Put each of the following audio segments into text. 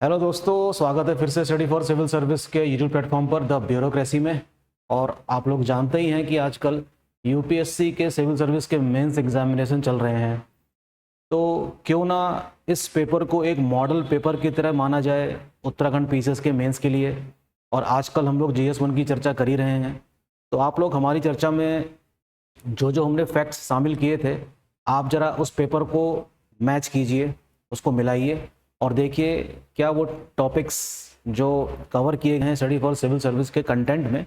Hello दोस्तों, स्वागत है फिर से स्टडी फॉर सिविल सर्विस के यूट्यूब प्लेटफॉर्म पर द ब्यूरोक्रेसी में। और आप लोग जानते ही हैं कि आजकल यूपीएससी के सिविल सर्विस के मेंस एग्जामिनेशन चल रहे हैं। तो क्यों ना इस पेपर को एक मॉडल पेपर की तरह माना जाए उत्तराखंड पीसीएस के मेंस के लिए। और आजकल हम लोग जीएस 1 की चर्चा कर ही रहे हैं, तो आप लोग हमारी चर्चा में जो जो हमने फैक्ट्स शामिल किए थे, आप ज़रा उस पेपर को मैच कीजिए, उसको मिलाइए और देखिए क्या वो टॉपिक्स जो कवर किए गए हैं स्टडी फॉर सिविल सर्विस के कंटेंट में,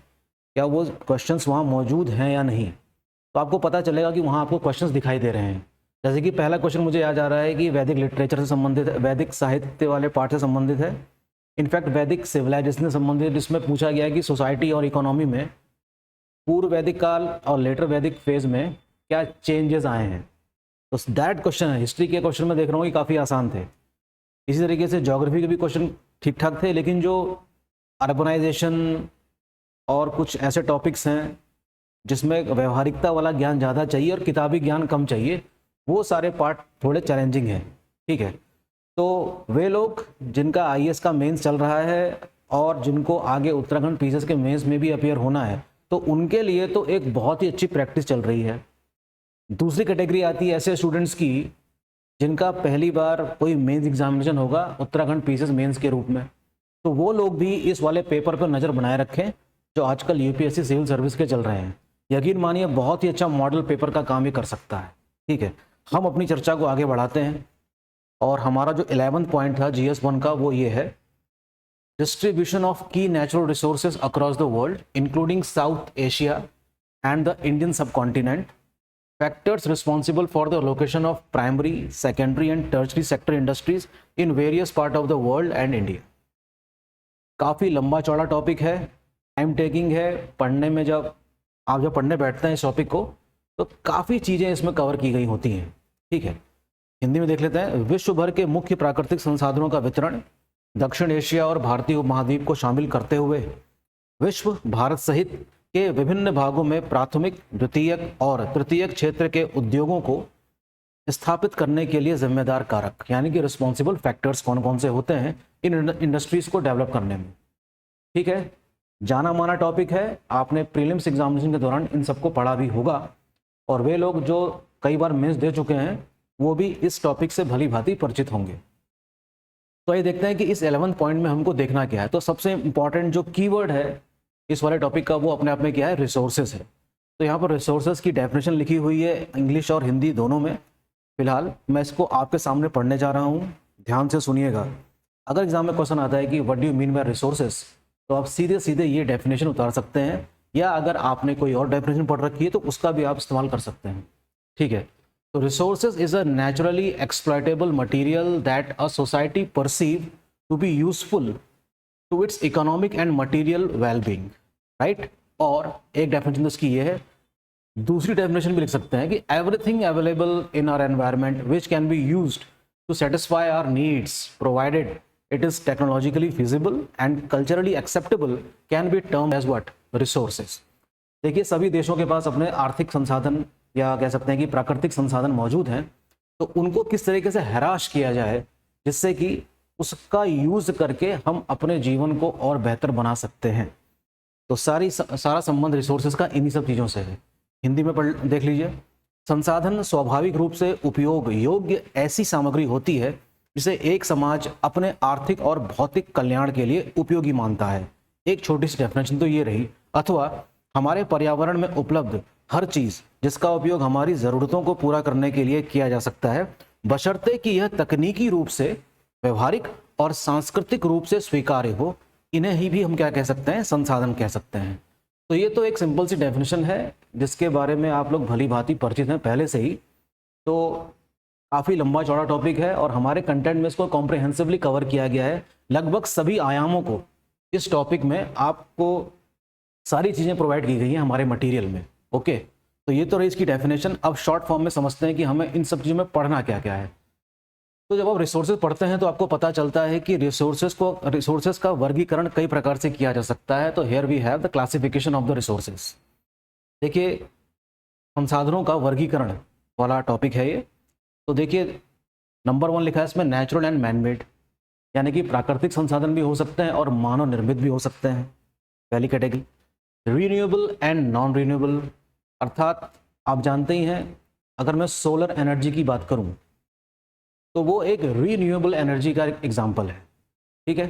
क्या वो क्वेश्चंस वहाँ मौजूद हैं या नहीं। तो आपको पता चलेगा कि वहाँ आपको क्वेश्चंस दिखाई दे रहे हैं। जैसे कि पहला क्वेश्चन मुझे याद आ रहा है कि वैदिक लिटरेचर से संबंधित है, वैदिक साहित्य वाले पार्ट से संबंधित है, इनफैक्ट वैदिक सिविलाइजेशन से संबंधित, जिसमें पूछा गया है कि सोसाइटी और इकोनॉमी में पूर्व वैदिक काल और लेटर वैदिक फेज में क्या चेंजेस आए हैं। तो दैट क्वेश्चन है। हिस्ट्री के क्वेश्चन में देख रहा हूँ कि काफ़ी आसान थे। इसी तरीके से ज्योग्राफी के भी क्वेश्चन ठीक ठाक थे, लेकिन जो अर्बनाइजेशन और कुछ ऐसे टॉपिक्स हैं जिसमें व्यवहारिकता वाला ज्ञान ज़्यादा चाहिए और किताबी ज्ञान कम चाहिए, वो सारे पार्ट थोड़े चैलेंजिंग हैं। ठीक है, तो वे लोग जिनका आईएएस का मेंस चल रहा है और जिनको आगे उत्तराखंड पीसीएस के मेंस में भी अपीयर होना है, तो उनके लिए तो एक बहुत ही अच्छी प्रैक्टिस चल रही है। दूसरी कैटेगरी आती है ऐसे स्टूडेंट्स की जिनका पहली बार कोई मेंस एग्जामिनेशन होगा उत्तराखंड पीसीएस मेंस के रूप में, तो वो लोग भी इस वाले पेपर पर नज़र बनाए रखें जो आजकल यूपीएससी सिविल सर्विस के चल रहे हैं। यकीन मानिए बहुत ही अच्छा मॉडल पेपर का काम ये कर सकता है। ठीक है, हम अपनी चर्चा को आगे बढ़ाते हैं और हमारा जो 11th पॉइंट था GS1 का वो ये है, डिस्ट्रीब्यूशन ऑफ की natural resources across the world including south Asia and the Indian subcontinent, factors responsible for the location of primary, secondary and tertiary sector industries in various part of the world and India। काफ़ी लंबा चौड़ा topic है, time taking है। पढ़ने में जब पढ़ने बैठते हैं इस टॉपिक को तो काफ़ी चीज़ें इसमें कवर की गई होती हैं। ठीक है, हिंदी में देख लेते हैं। विश्व भर के मुख्य प्राकृतिक संसाधनों का वितरण दक्षिण एशिया और भारतीय उपमहाद्वीप को शामिल करते हुए विश्व भारत सहित के विभिन्न भागों में प्राथमिक, द्वितीयक और तृतीयक क्षेत्र के उद्योगों को स्थापित करने के लिए जिम्मेदार कारक, यानी कि रिस्पॉन्सिबल फैक्टर्स कौन कौन से होते हैं इन इंडस्ट्रीज को डेवलप करने में। ठीक है, जाना माना टॉपिक है, आपने प्रीलिम्स एग्जामिनेशन के दौरान इन सबको पढ़ा भी होगा और वे लोग जो कई बार मेंस दे चुके हैं वो भी इस टॉपिक से भली भांति परिचित होंगे। तो ये देखते हैं कि इस 11th पॉइंट में हमको देखना क्या है। तो सबसे इंपॉर्टेंट जो कीवर्ड है इस वाले टॉपिक का वो अपने आप में क्या है, रिसोर्सेज है। तो यहाँ पर रिसोर्सेज की डेफिनेशन लिखी हुई है इंग्लिश और हिंदी दोनों में। फिलहाल मैं इसको आपके सामने पढ़ने जा रहा हूँ, ध्यान से सुनिएगा। अगर एग्जाम में क्वेश्चन आता है कि what do you mean by resources, तो आप सीधे सीधे ये डेफिनेशन उतार सकते हैं, या अगर आपने कोई और डेफिनेशन पढ़ रखी है तो उसका भी आप इस्तेमाल कर सकते हैं। ठीक है, तो resources is a naturally exploitable material that a society perceive to be useful to its economic and material wellbeing, right. और एक डेफिनेशन उसकी ये है, दूसरी डेफिनेशन भी लिख सकते हैं कि everything available in our environment which can be used to satisfy our needs provided it is technologically feasible and culturally acceptable can be term as what, resources. देखिए, सभी देशों के पास अपने आर्थिक संसाधन या कह सकते हैं कि प्राकृतिक संसाधन मौजूद हैं, तो उनको किस तरीके से हैराश किया जाए जिससे कि उसका यूज करके हम अपने जीवन को और बेहतर बना सकते हैं। तो सारा संबंध रिसोर्सेज का इन्हीं सब चीज़ों से है। हिंदी में पढ़ देख लीजिए। संसाधन स्वाभाविक रूप से उपयोग योग्य ऐसी सामग्री होती है जिसे एक समाज अपने आर्थिक और भौतिक कल्याण के लिए उपयोगी मानता है। एक छोटी सी डेफिनेशन तो ये रही। अथवा हमारे पर्यावरण में उपलब्ध हर चीज़ जिसका उपयोग हमारी ज़रूरतों को पूरा करने के लिए किया जा सकता है, बशर्ते कि यह तकनीकी रूप से, व्यवहारिक और सांस्कृतिक रूप से स्वीकार्य हो, इन्हें ही भी हम क्या कह सकते हैं, संसाधन कह सकते हैं। तो ये तो एक सिंपल सी डेफिनेशन है जिसके बारे में आप लोग भली भांति परिचित हैं पहले से ही। तो काफ़ी लंबा चौड़ा टॉपिक है और हमारे कंटेंट में इसको कॉम्प्रिहेंसिवली कवर किया गया है। लगभग सभी आयामों को इस टॉपिक में आपको सारी चीज़ें प्रोवाइड की गई हैं हमारे मटेरियल में। ओके, तो ये तो रही इसकी डेफिनेशन। अब शॉर्ट फॉर्म में समझते हैं कि हमें इन सब चीज़ों में पढ़ना क्या क्या है। तो जब आप रिसोर्सेज पढ़ते हैं तो आपको पता चलता है कि रिसोर्सेज का वर्गीकरण कई प्रकार से किया जा सकता है। तो here we have the classification of the resources. देखिए, संसाधनों का वर्गीकरण वाला टॉपिक है ये। तो देखिए, नंबर 1 लिखा है इसमें नेचुरल एंड मैनमेड। यानी कि प्राकृतिक संसाधन भी हो सकते हैं और मानव निर्मित भी हो सकते हैं, पहली category. Renewable and non renewable, अर्थात आप जानते ही हैं अगर मैं सोलर एनर्जी की बात करूं तो वो एक रीन्यूएबल एनर्जी का एग्जाम्पल है, ठीक है।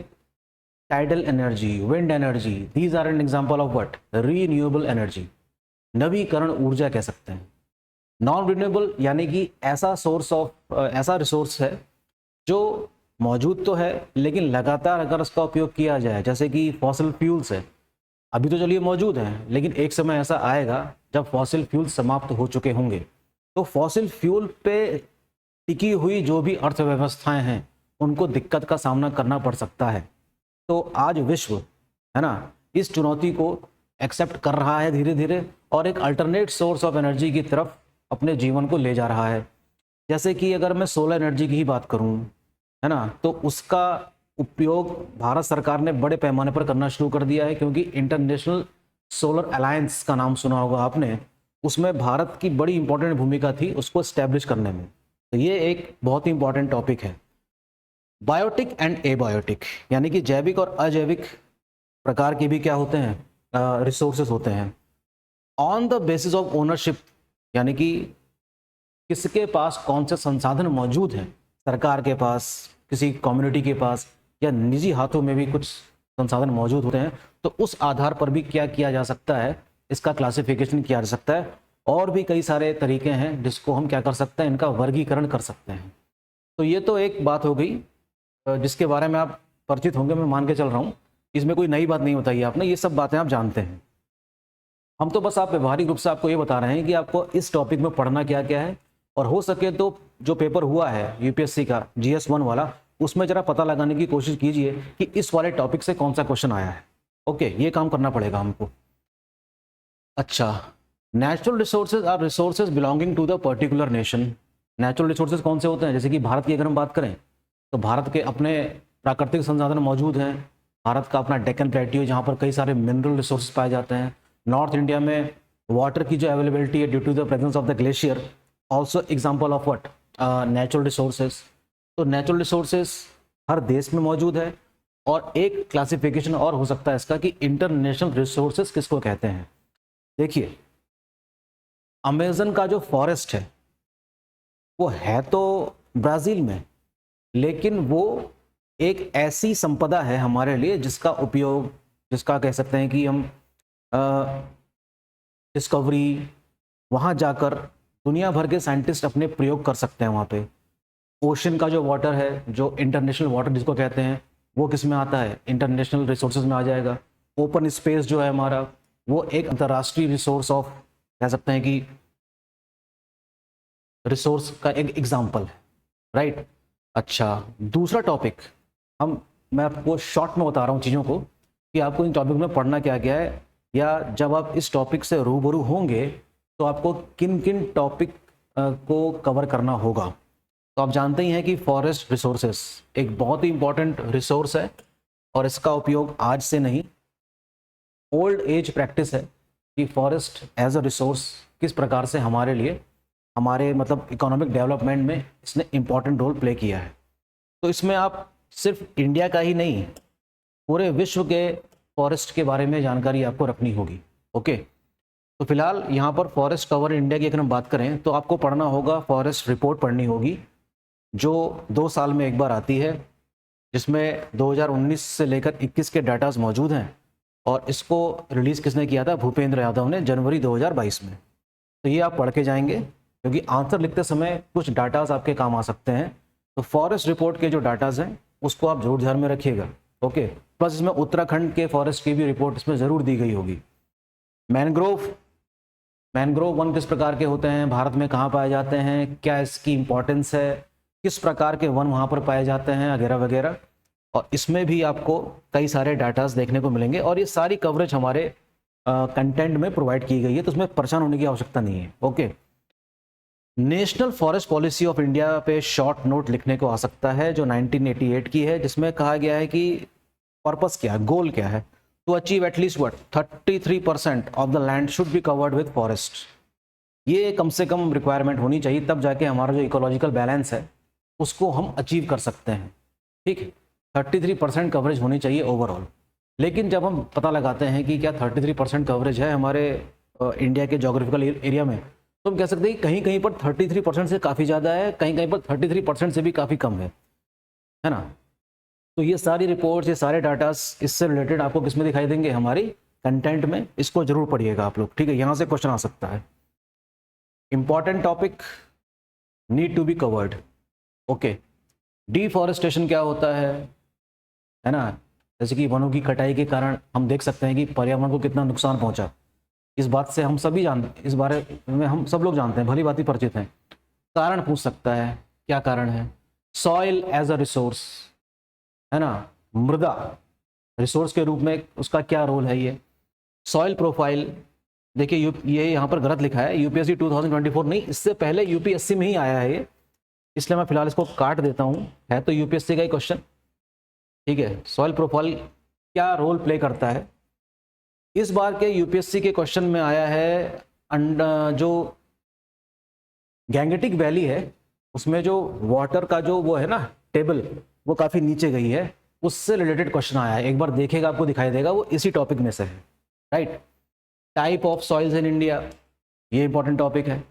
Tidal energy, wind energy, these are an example of what, renewable energy, नवीकरण ऊर्जा कह सकते हैं। नॉन रिन्यूएबल यानी कि ऐसा सोर्स ऑफ ऐसा रिसोर्स है जो मौजूद तो है लेकिन लगातार अगर उसका उपयोग किया जाए, जैसे कि फॉसिल फ्यूल्स है, अभी तो चलिए मौजूद हैं लेकिन एक समय ऐसा आएगा जब फॉसिल फ्यूल समाप्त हो चुके होंगे, तो फॉसिल फ्यूल पे टिकी हुई जो भी अर्थव्यवस्थाएं हैं उनको दिक्कत का सामना करना पड़ सकता है। तो आज विश्व, है ना, इस चुनौती को एक्सेप्ट कर रहा है धीरे धीरे और एक अल्टरनेट सोर्स ऑफ एनर्जी की तरफ अपने जीवन को ले जा रहा है। जैसे कि अगर मैं सोलर एनर्जी की ही बात करूं, है ना, तो उसका उपयोग भारत सरकार ने बड़े पैमाने पर करना शुरू कर दिया है, क्योंकि इंटरनेशनल सोलर अलायंस का नाम सुना होगा आपने, उसमें भारत की बड़ी इंपॉर्टेंट भूमिका थी उसको एस्टेब्लिश करने में। तो ये एक बहुत ही इंपॉर्टेंट टॉपिक है। बायोटिक एंड एबायोटिक, यानी कि जैविक और अजैविक प्रकार के भी क्या होते हैं, रिसोर्सेज होते हैं। On the basis of ownership, यानी कि किसके पास कौन से संसाधन मौजूद हैं, सरकार के पास, किसी कम्युनिटी के पास, या निजी हाथों में भी कुछ संसाधन मौजूद होते हैं, तो उस आधार पर भी क्या किया जा सकता है, इसका क्लासिफिकेशन किया जा सकता है। और भी कई सारे तरीके हैं जिसको हम क्या कर सकते हैं, इनका वर्गीकरण कर सकते हैं। तो ये तो एक बात हो गई जिसके बारे में आप परिचित होंगे, मैं मान के चल रहा हूँ, इसमें कोई नई बात नहीं बताई आपने, ये सब बातें आप जानते हैं। हम तो बस आप व्यवहारिक रूप से आपको ये बता रहे हैं कि आपको इस टॉपिक में पढ़ना क्या क्या है, और हो सके तो जो पेपर हुआ है यूपीएससी का GS1 वाला, उसमें जरा पता लगाने की कोशिश कीजिए कि इस वाले टॉपिक से कौन सा क्वेश्चन आया है। ओके, ये काम करना पड़ेगा हमको। अच्छा, natural resources are resources belonging to the particular nation. Natural resources कौन से होते हैं, जैसे कि भारत की अगर हम बात करें तो भारत के अपने प्राकृतिक संसाधन मौजूद हैं। भारत का अपना डेक्कन प्लेट्यू जहाँ पर कई सारे मिनरल रिसोर्सेज पाए जाते हैं। नॉर्थ इंडिया में वाटर की जो अवेलेबिलिटी है due to the presence of the glacier, also example of what, natural resources. तो नेचुरल रिसोर्सेज हर देश में मौजूद है। और एक क्लासिफिकेशन और हो सकता है इसका कि इंटरनेशनल रिसोर्सेज किसको कहते हैं। देखिए, अमेज़न का जो फॉरेस्ट है वो है तो ब्राज़ील में, लेकिन वो एक ऐसी संपदा है हमारे लिए जिसका उपयोग, जिसका कह सकते हैं कि हम डिस्कवरी, वहाँ जाकर दुनिया भर के साइंटिस्ट अपने प्रयोग कर सकते हैं वहाँ पे। ओशन का जो वाटर है, जो इंटरनेशनल वाटर जिसको कहते हैं, वो किस में आता है, इंटरनेशनल रिसोर्सेज में आ जाएगा। ओपन स्पेस जो है हमारा, वो एक अंतर्राष्ट्रीय रिसोर्स ऑफ, कह सकते हैं कि रिसोर्स का एक एग्जाम्पल है, राइट। अच्छा, दूसरा टॉपिक मैं आपको शॉर्ट में बता रहा हूँ चीज़ों को कि आपको इन टॉपिक में पढ़ना क्या क्या है, या जब आप इस टॉपिक से रूबरू होंगे तो आपको किन किन टॉपिक को कवर करना होगा। तो आप जानते ही हैं कि फॉरेस्ट रिसोर्सेस एक बहुत ही इंपॉर्टेंट रिसोर्स है, और इसका उपयोग आज से नहीं, ओल्ड एज प्रैक्टिस है कि फॉरेस्ट एज अ रिसोर्स किस प्रकार से हमारे लिए, हमारे मतलब इकोनॉमिक डेवलपमेंट में इसने इम्पॉर्टेंट रोल प्ले किया है। तो इसमें आप सिर्फ इंडिया का ही नहीं, पूरे विश्व के फॉरेस्ट के बारे में जानकारी आपको रखनी होगी। ओके, तो फिलहाल यहाँ पर फॉरेस्ट कवर इंडिया की अगर हम बात करें तो आपको पढ़ना होगा, फॉरेस्ट रिपोर्ट पढ़नी होगी जो 2 साल में एक बार आती है, जिसमें 2019 से लेकर 21 के डाटाज मौजूद हैं, और इसको रिलीज़ किसने किया था, भूपेंद्र यादव ने, जनवरी 2022 में। तो ये आप पढ़ के जाएंगे, क्योंकि आंसर लिखते समय कुछ डाटाज आपके काम आ सकते हैं। तो फॉरेस्ट रिपोर्ट के जो डाटाज हैं उसको आप जरूर ध्यान में रखिएगा। ओके, प्लस इसमें उत्तराखंड के फॉरेस्ट की भी रिपोर्ट इसमें ज़रूर दी गई होगी। मैनग्रोव वन किस प्रकार के होते हैं, भारत में कहाँ पाए जाते हैं, क्या इसकी इंपॉर्टेंस है, किस प्रकार के वन वहाँ पर पाए जाते हैं, वगैरह वगैरह। और इसमें भी आपको कई सारे डाटाज देखने को मिलेंगे, और ये सारी कवरेज हमारे कंटेंट में प्रोवाइड की गई है, तो उसमें परेशान होने की आवश्यकता नहीं है। Okay, national forest policy of India पे शॉर्ट नोट लिखने को आ सकता है, जो 1988 की है, जिसमें कहा गया है कि पर्पस क्या है, गोल क्या है, to achieve at least what 33% of the land should be covered with forest. ये कम से कम रिक्वायरमेंट होनी चाहिए, तब जाके हमारा जो इकोलॉजिकल बैलेंस है उसको हम अचीव कर सकते हैं। ठीक है, 33% कवरेज होनी चाहिए ओवरऑल। लेकिन जब हम पता लगाते हैं कि क्या 33% कवरेज है हमारे इंडिया के जोग्राफिकल एरिया में, तो हम कह सकते हैं कि कहीं कहीं पर 33% से काफ़ी ज़्यादा है, कहीं कहीं पर 33% से भी काफ़ी कम है ना। तो ये सारी रिपोर्ट्स, ये सारे डाटास इससे रिलेटेड आपको किस में दिखाई देंगे, हमारी कंटेंट में। इसको जरूर पढ़िएगा आप लोग, ठीक है। यहाँ से क्वेश्चन आ सकता है। Important topic need to be covered. Okay, deforestation क्या होता है ना। जैसे कि वनों की कटाई के कारण हम देख सकते हैं कि पर्यावरण को कितना नुकसान पहुंचा। इस बात से हम सभी जानते, इस बारे में हम सब लोग जानते हैं, भली भांति परिचित हैं। कारण पूछ सकता है, क्या कारण है। सॉइल एज अ रिसोर्स, है ना, मृदा रिसोर्स के रूप में उसका क्या रोल है। ये सॉइल प्रोफाइल, देखिए ये यहाँ पर गलत लिखा है, यूपीएससी 2024 नहीं, इससे पहले यूपीएससी में ही आया है ये, इसलिए मैं फिलहाल इसको काट देता हूँ। है तो यूपीएससी का ही क्वेश्चन, ठीक है। सॉइल प्रोफाइल क्या रोल प्ले करता है। इस बार के यूपीएससी के क्वेश्चन में आया है जो गैंगेटिक वैली है उसमें जो वाटर का जो वो है ना टेबल, वो काफ़ी नीचे गई है, उससे रिलेटेड क्वेश्चन आया है। एक बार देखेगा आपको दिखाई देगा, वो इसी टॉपिक में से है, right. Type of soils in India, ये इंपॉर्टेंट टॉपिक है।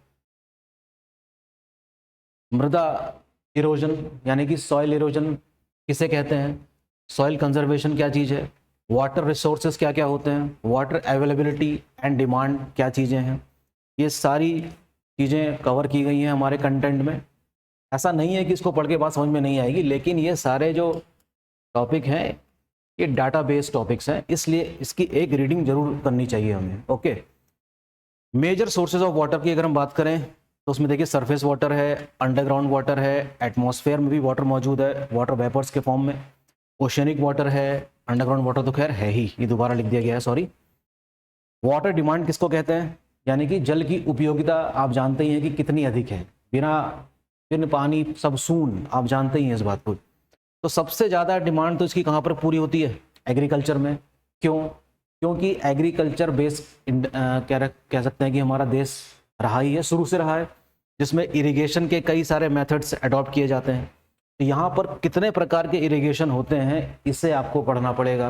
मृदा इरोजन यानी कि सॉइल इरोजन किसे कहते हैं। सॉइल कंजर्वेशन क्या चीज़ है। वाटर रिसोर्सेज क्या क्या होते हैं। वाटर अवेलेबिलिटी एंड डिमांड क्या चीज़ें हैं। ये सारी चीज़ें कवर की गई हैं हमारे कंटेंट में। ऐसा नहीं है कि इसको पढ़ के बात समझ में नहीं आएगी, लेकिन ये सारे जो टॉपिक हैं ये डाटा बेस्ड टॉपिक्स हैं, इसलिए इसकी एक रीडिंग जरूर करनी चाहिए हमें। Okay, major sources of water की अगर हम बात करें तो उसमें देखिए सरफेस वाटर है, अंडरग्राउंड वाटर है, एटमॉस्फेयर में भी वाटर मौजूद है वाटर वेपर्स के फॉर्म में, ओशनिक वाटर है, अंडरग्राउंड वाटर तो खैर है ही, ये दोबारा लिख दिया गया है, सॉरी। वाटर डिमांड किसको कहते हैं, यानी कि जल की उपयोगिता आप जानते ही हैं कि कितनी अधिक है, बिन पानी सब सून, आप जानते ही हैं इस बात को। तो सबसे ज़्यादा डिमांड तो इसकी कहाँ पर पूरी होती है, एग्रीकल्चर में। क्यों, क्योंकि एग्रीकल्चर बेस्ड कह सकते हैं कि हमारा देश रहा ही है, शुरू से रहा है, जिसमें इरिगेशन के कई सारे मेथड्स अडॉप्ट किए जाते हैं। तो यहाँ पर कितने प्रकार के इरिगेशन होते हैं इसे आपको पढ़ना पड़ेगा।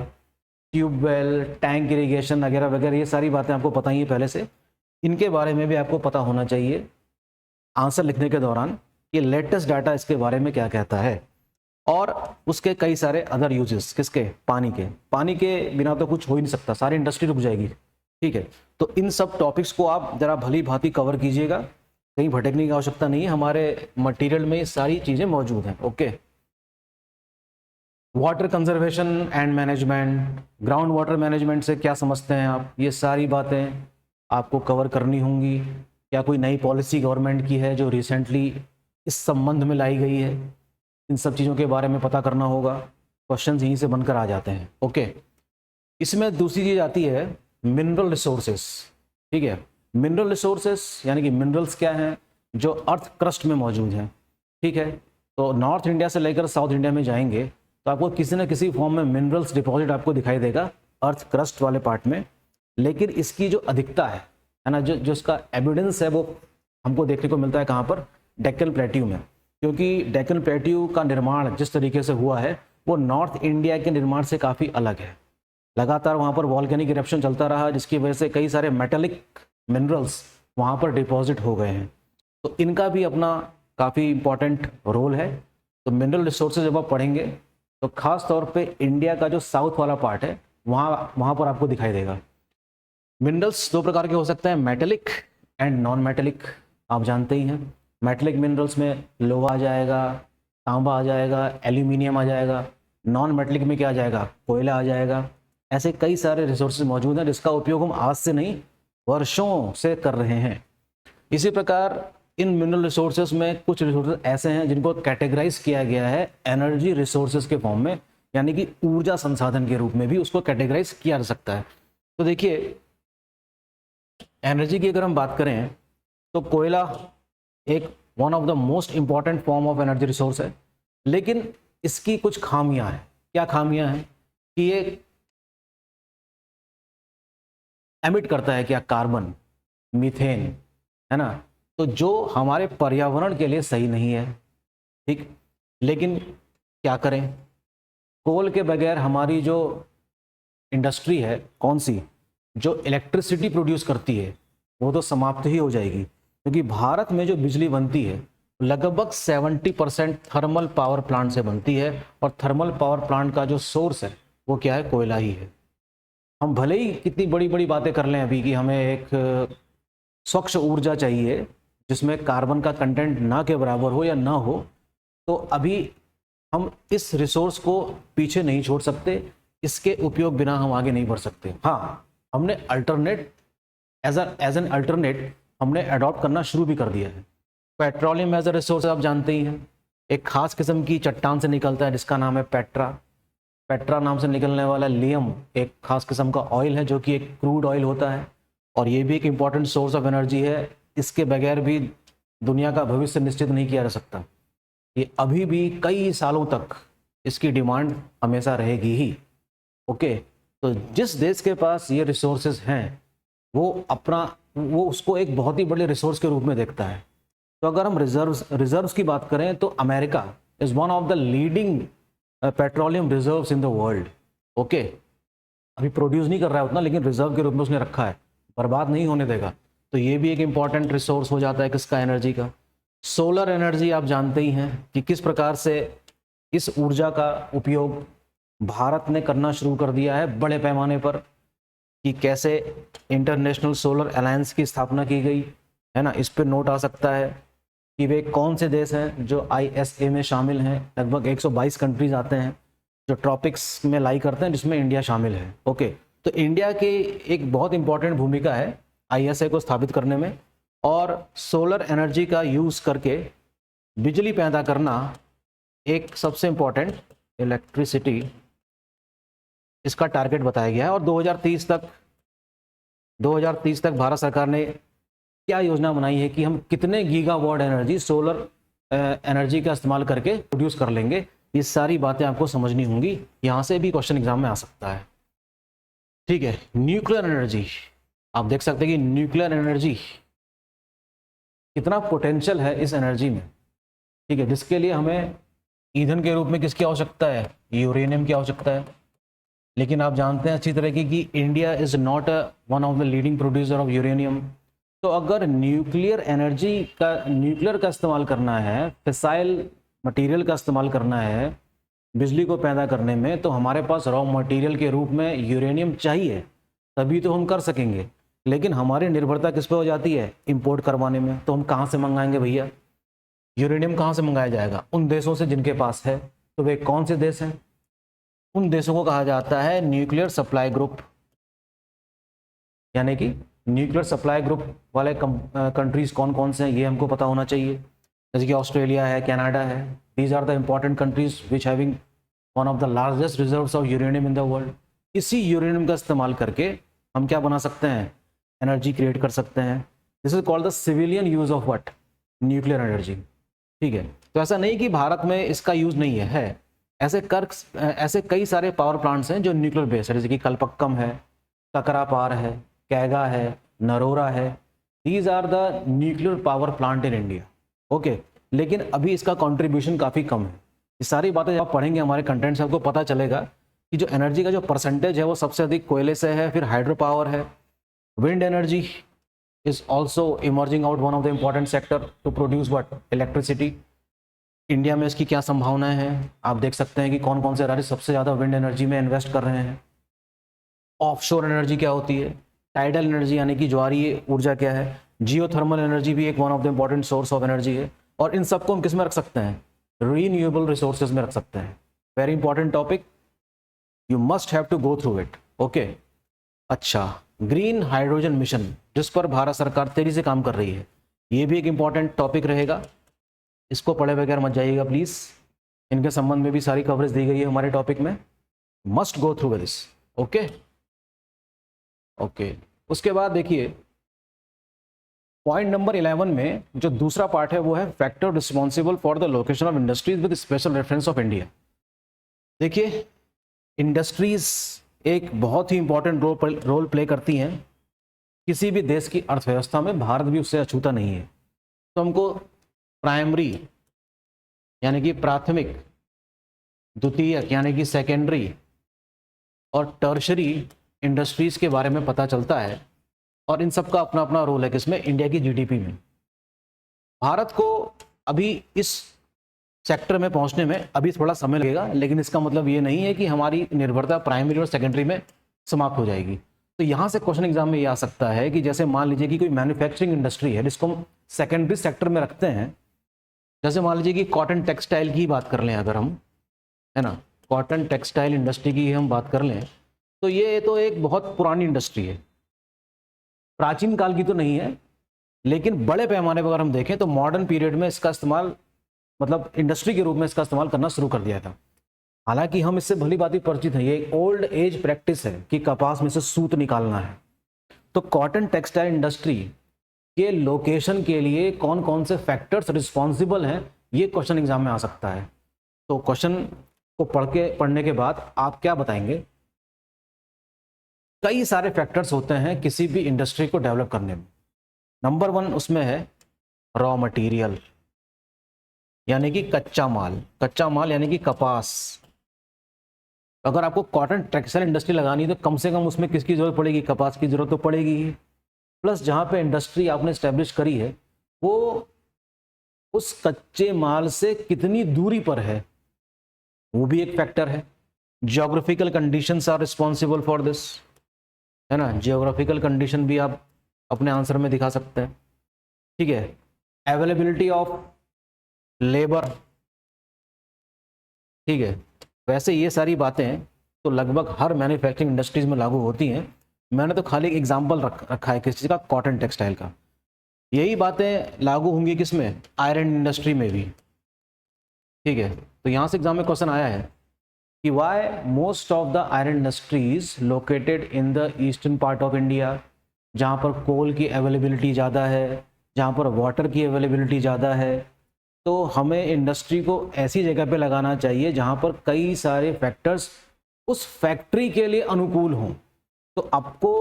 ट्यूबवेल, टैंक इरिगेशन वगैरह वगैरह, ये सारी बातें आपको पता ही है पहले से, इनके बारे में भी आपको पता होना चाहिए आंसर लिखने के दौरान कि लेटेस्ट डाटा इसके बारे में क्या कहता है। और उसके कई सारे अदर यूजेस, किसके, पानी के बिना तो कुछ हो ही नहीं सकता, सारी इंडस्ट्री रुक जाएगी, ठीक है। तो इन सब टॉपिक्स को आप जरा भली भांति कवर कीजिएगा, कहीं भटकने की आवश्यकता नहीं है, हमारे मटेरियल में सारी चीज़ें मौजूद हैं। Okay, water conservation and management, ground water management से क्या समझते हैं आप, ये सारी बातें आपको कवर करनी होंगी। क्या कोई नई पॉलिसी गवर्नमेंट की है जो रिसेंटली इस संबंध में लाई गई है, इन सब चीज़ों के बारे में पता करना होगा। क्वेश्चन यहीं से बनकर आ जाते हैं। ओके, इसमें दूसरी चीज़ आती है मिनरल रिसोर्सेस, ठीक है। मिनरल रिसोर्सेस यानी कि मिनरल्स क्या हैं, जो अर्थ क्रस्ट में मौजूद हैं, ठीक है। तो नॉर्थ इंडिया से लेकर साउथ इंडिया में जाएंगे तो आपको किसी न किसी फॉर्म में मिनरल्स डिपॉजिट आपको दिखाई देगा अर्थ क्रस्ट वाले पार्ट में। लेकिन इसकी जो अधिकता है ना, जो इसका एविडेंस है वो हमको देखने को मिलता है कहाँ पर, डेक्कन प्लेट्यू में। क्योंकि डेक्कन प्लेट्यू का निर्माण जिस तरीके से हुआ है वो नॉर्थ इंडिया के निर्माण से काफ़ी अलग है। लगातार वहाँ पर वॉल्केनिक इरप्शन चलता रहा, जिसकी वजह से कई सारे मेटेलिक मिनरल्स वहाँ पर डिपॉजिट हो गए हैं। तो इनका भी अपना काफ़ी इंपॉर्टेंट रोल है। तो मिनरल रिसोर्सेज जब आप पढ़ेंगे तो खास तौर पे इंडिया का जो साउथ वाला पार्ट है वहाँ पर आपको दिखाई देगा। मिनरल्स दो प्रकार के हो सकते हैं, मेटेलिक एंड नॉन मेटेलिक, आप जानते ही हैं। मेटेलिक मिनरल्स में लोहा आ जाएगा, तांबा आ जाएगा, एल्यूमिनियम आ जाएगा। नॉन मेटेलिक में क्या आ जाएगा, कोयला आ जाएगा। ऐसे कई सारे रिसोर्सेज मौजूद हैं जिसका उपयोग हम आज से नहीं वर्षों से कर रहे हैं। इसी प्रकार इन मिनरल रिसोर्सेज में कुछ रिसोर्सेज ऐसे हैं जिनको कैटेगराइज किया गया है एनर्जी रिसोर्सेज के फॉर्म में, यानी कि ऊर्जा संसाधन के रूप में भी उसको कैटेगराइज किया जा सकता है। तो देखिए एनर्जी की अगर हम बात करें तो कोयला एक one of the most important form of energy resource है, लेकिन इसकी कुछ खामियां हैं। क्या खामियां हैं कि ये एमिट करता है क्या, कार्बन, मीथेन, है ना, तो जो हमारे पर्यावरण के लिए सही नहीं है, ठीक। लेकिन क्या करें, कोल के बगैर हमारी जो इंडस्ट्री है, कौन सी, जो इलेक्ट्रिसिटी प्रोड्यूस करती है, वो तो समाप्त ही हो जाएगी, क्योंकि भारत में जो बिजली बनती है लगभग 70% थर्मल पावर प्लांट से बनती है, और थर्मल पावर प्लांट का जो सोर्स है वो क्या है, कोयला ही है। हम भले ही कितनी बड़ी बड़ी बातें कर लें अभी कि हमें एक स्वच्छ ऊर्जा चाहिए जिसमें कार्बन का कंटेंट ना के बराबर हो या ना हो, तो अभी हम इस रिसोर्स को पीछे नहीं छोड़ सकते, इसके उपयोग बिना हम आगे नहीं बढ़ सकते। हाँ, हमने अल्टरनेट एज एन अल्टरनेट हमने अडॉप्ट करना शुरू भी कर दिया है। पेट्रोलियम एज अ रिसोर्स आप जानते ही हैं, एक खास किस्म की चट्टान से निकलता है जिसका नाम है पेट्रा। पेट्रा नाम से निकलने वाला लियम एक खास किस्म का ऑयल है जो कि एक क्रूड ऑयल होता है, और ये भी एक इम्पॉर्टेंट सोर्स ऑफ एनर्जी है। इसके बगैर भी दुनिया का भविष्य निश्चित नहीं किया जा सकता। ये अभी भी कई सालों तक इसकी डिमांड हमेशा रहेगी ही। ओके, तो जिस देश के पास ये रिसोर्सेज हैं वो उसको एक बहुत ही बड़े रिसोर्स के रूप में देखता है। तो अगर हम रिजर्व्स की बात करें तो America is one of the leading petroleum reserves in the world. Okay, अभी प्रोड्यूस नहीं कर रहा है उतना, लेकिन रिजर्व के रूप में उसने रखा है, बर्बाद नहीं होने देगा। तो ये भी एक इंपॉर्टेंट रिसोर्स हो जाता है किसका, एनर्जी का। सोलर एनर्जी आप जानते ही हैं कि किस प्रकार से इस ऊर्जा का उपयोग भारत ने करना शुरू कर दिया है बड़े पैमाने पर, कि कैसे इंटरनेशनल सोलर अलायंस की स्थापना की गई है ना। इस पर नोट आ सकता है कि वे कौन से देश हैं जो ISA में शामिल हैं। लगभग 122 कंट्रीज आते हैं जो ट्रॉपिक्स में लाई करते हैं, जिसमें इंडिया शामिल है। ओके, तो इंडिया की एक बहुत इंपॉर्टेंट भूमिका है ISA को स्थापित करने में, और सोलर एनर्जी का यूज़ करके बिजली पैदा करना एक सबसे इम्पॉर्टेंट इलेक्ट्रिसिटी इसका टारगेट बताया गया है। और 2030 तक भारत सरकार ने क्या योजना बनाई है कि हम कितने गीगावाट एनर्जी सोलर एनर्जी का इस्तेमाल करके प्रोड्यूस कर लेंगे। ये सारी बातें आपको समझनी होंगी, यहाँ से भी क्वेश्चन एग्जाम में आ सकता है। ठीक है, न्यूक्लियर एनर्जी आप देख सकते हैं कि न्यूक्लियर एनर्जी कितना पोटेंशियल है इस एनर्जी में। ठीक है, जिसके लिए हमें ईंधन के रूप में किसकी आवश्यकता है, यूरेनियम की आवश्यकता है। लेकिन आप जानते हैं अच्छी तरह की India is not one of the leading producer of uranium. तो अगर न्यूक्लियर का इस्तेमाल करना है, फिसाइल मटेरियल का इस्तेमाल करना है बिजली को पैदा करने में, तो हमारे पास रॉ मटेरियल के रूप में यूरेनियम चाहिए, तभी तो हम कर सकेंगे। लेकिन हमारी निर्भरता किस पे हो जाती है, इंपोर्ट करवाने में। तो हम कहाँ से मंगाएंगे भैया, यूरेनियम कहाँ से मंगाया जाएगा, उन देशों से जिनके पास है। तो वे कौन से देश हैं, उन देशों को कहा जाता है न्यूक्लियर सप्लाई ग्रुप। यानी कि न्यूक्लियर सप्लाई ग्रुप वाले कंट्रीज कौन कौन से हैं ये हमको पता होना चाहिए, जैसे कि ऑस्ट्रेलिया है, कनाडा है। These are the important countries which having one of the largest reserves of uranium in the world. इसी यूरेनियम का इस्तेमाल करके हम क्या बना सकते हैं, एनर्जी क्रिएट कर सकते हैं। This is called the civilian use of what, nuclear energy. ठीक है, तो ऐसा नहीं कि भारत में इसका यूज नहीं है। ऐसे कई सारे पावर प्लांट्स हैं जो न्यूक्लियर बेस है, जैसे कि कलपक्कम है, ककरापार है, कैगा है, नरोरा है। These are the nuclear power plant in India. Okay, लेकिन अभी इसका कंट्रीब्यूशन काफ़ी कम है। ये सारी बातें जब आप पढ़ेंगे हमारे कंटेंट से आपको पता चलेगा कि जो एनर्जी का जो परसेंटेज है वो सबसे अधिक कोयले से है, फिर हाइड्रो पावर है। Wind energy is also emerging out one of the important sector to produce what, electricity. India में इसकी क्या संभावनाएं हैं, आप देख सकते हैं कि कौन कौन से राज्य सबसे ज़्यादा विंड एनर्जी में इन्वेस्ट कर रहे हैं। ऑफशोर एनर्जी क्या होती है, टाइडल एनर्जी यानी कि ज्वारीय ऊर्जा क्या है, जियोथर्मल एनर्जी भी एक one of the important source of energy है। और इन सबको हम किस में रख सकते हैं, रीन्यूएबल रिसोर्सेज में रख सकते हैं। Very important topic, you must have to go through it. Okay, अच्छा, ग्रीन हाइड्रोजन मिशन जिस पर भारत सरकार तेजी से काम कर रही है, ये भी एक इंपॉर्टेंट टॉपिक रहेगा। इसको पढ़े बगैर मत जाइएगा प्लीज, इनके संबंध में भी सारी कवरेज दी गई है हमारे टॉपिक में, must go through this. Okay okay, उसके बाद देखिए पॉइंट नंबर 11 में जो दूसरा पार्ट है वो है factor responsible for the location of industries with special reference of India. देखिए, इंडस्ट्रीज एक बहुत ही इंपॉर्टेंट रोल प्ले करती हैं किसी भी देश की अर्थव्यवस्था में, भारत भी उससे अछूता नहीं है। तो हमको प्राइमरी यानी कि प्राथमिक द्वितीयक यानी कि सेकेंडरी और टर्शरी इंडस्ट्रीज के बारे में पता चलता है। और इन सब का अपना अपना रोल है किसमें, इंडिया की जीडीपी में। भारत को अभी इस सेक्टर में पहुंचने में अभी थोड़ा समय लगेगा, लेकिन इसका मतलब ये नहीं है कि हमारी निर्भरता प्राइमरी और सेकेंडरी में समाप्त हो जाएगी। तो यहाँ से क्वेश्चन एग्जाम में ये आ सकता है कि जैसे मान लीजिए कि कोई मैन्युफैक्चरिंग इंडस्ट्री है जिसको हम सेकेंडरी सेक्टर में रखते हैं, जैसे मान लीजिए कि कॉटन टेक्सटाइल की बात कर लें अगर हम, है ना, कॉटन टेक्सटाइल इंडस्ट्री की हम बात कर लें, तो ये तो एक बहुत पुरानी इंडस्ट्री है, प्राचीन काल की तो नहीं है, लेकिन बड़े पैमाने पर अगर हम देखें तो मॉडर्न पीरियड में इसका इस्तेमाल, मतलब इंडस्ट्री के रूप में इसका इस्तेमाल करना शुरू कर दिया था। हालांकि हम इससे भली भांति परिचित हैं, ये ओल्ड एज प्रैक्टिस है कि कपास में से सूत निकालना है। तो कॉटन टेक्सटाइल इंडस्ट्री के लोकेशन के लिए कौन कौन से फैक्टर्स रिस्पॉन्सिबल हैं, ये क्वेश्चन एग्जाम में आ सकता है। तो क्वेश्चन को पढ़ने के बाद आप क्या बताएंगे? कई सारे फैक्टर्स होते हैं किसी भी इंडस्ट्री को डेवलप करने में। नंबर 1 उसमें है रॉ मटेरियल, यानी कि कच्चा माल। कच्चा माल यानी कि कपास। अगर आपको कॉटन टेक्सटाइल इंडस्ट्री लगानी है तो कम से कम उसमें किसकी जरूरत पड़ेगी? कपास की जरूरत तो पड़ेगी ही। प्लस जहाँ पे इंडस्ट्री आपने स्टैब्लिश करी है वो उस कच्चे माल से कितनी दूरी पर है, वो भी एक फैक्टर है। Geographical conditions are responsible for this, है ना, जियोग्राफिकल कंडीशन भी आप अपने आंसर में दिखा सकते हैं। ठीक है, अवेलेबिलिटी ऑफ लेबर, ठीक है। वैसे ये सारी बातें तो लगभग हर मैन्युफैक्चरिंग इंडस्ट्रीज में लागू होती हैं। मैंने तो खाली एक एग्जाम्पल रखा है किस चीज़ का, कॉटन टेक्सटाइल का। यही बातें लागू होंगी किसमें? आयरन इंडस्ट्री में भी। ठीक है, तो यहाँ से एग्जाम में क्वेश्चन आया है कि why most of the iron industries located in the eastern part of India, जहाँ पर कोल की अवेलेबिलिटी ज़्यादा है, जहाँ पर वाटर की अवेलेबिलिटी ज़्यादा है। तो हमें इंडस्ट्री को ऐसी जगह पे लगाना चाहिए जहाँ पर कई सारे फैक्टर्स उस फैक्ट्री के लिए अनुकूल हों। तो आपको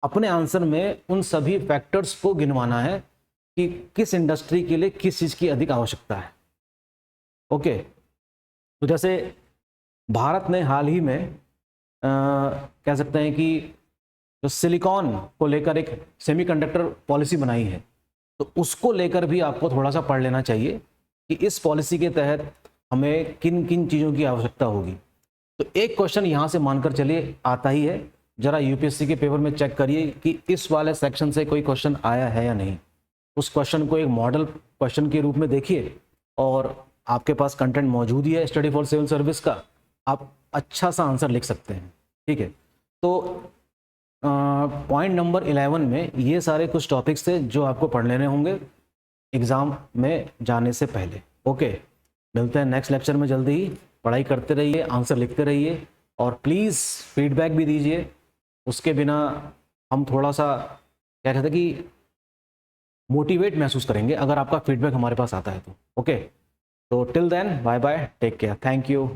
अपने आंसर में उन सभी फैक्टर्स को गिनवाना है कि किस इंडस्ट्री के लिए किस चीज़ की अधिक आवश्यकता है। ओके, तो जैसे भारत ने हाल ही में कह सकते हैं कि जो सिलिकॉन को लेकर एक सेमीकंडक्टर पॉलिसी बनाई है, तो उसको लेकर भी आपको थोड़ा सा पढ़ लेना चाहिए कि इस पॉलिसी के तहत हमें किन किन चीज़ों की आवश्यकता होगी। तो एक क्वेश्चन यहाँ से मानकर चलिए आता ही है, जरा यूपीएससी के पेपर में चेक करिए कि इस वाले सेक्शन से कोई क्वेश्चन आया है या नहीं। उस क्वेश्चन को एक मॉडल क्वेश्चन के रूप में देखिए, और आपके पास कंटेंट मौजूद ही है स्टडी फॉर सिविल सर्विस का, आप अच्छा सा आंसर लिख सकते हैं। ठीक है, तो पॉइंट नंबर 11 में ये सारे कुछ टॉपिक्स थे जो आपको पढ़ लेने होंगे एग्ज़ाम में जाने से पहले। ओके, मिलते हैं नेक्स्ट लेक्चर में जल्दी ही। पढ़ाई करते रहिए, आंसर लिखते रहिए, और प्लीज़ फीडबैक भी दीजिए। उसके बिना हम थोड़ा सा क्या कहते हैं कि मोटिवेट महसूस करेंगे अगर आपका फीडबैक हमारे पास आता है तो। ओके, तो till then bye bye, take care, thank you.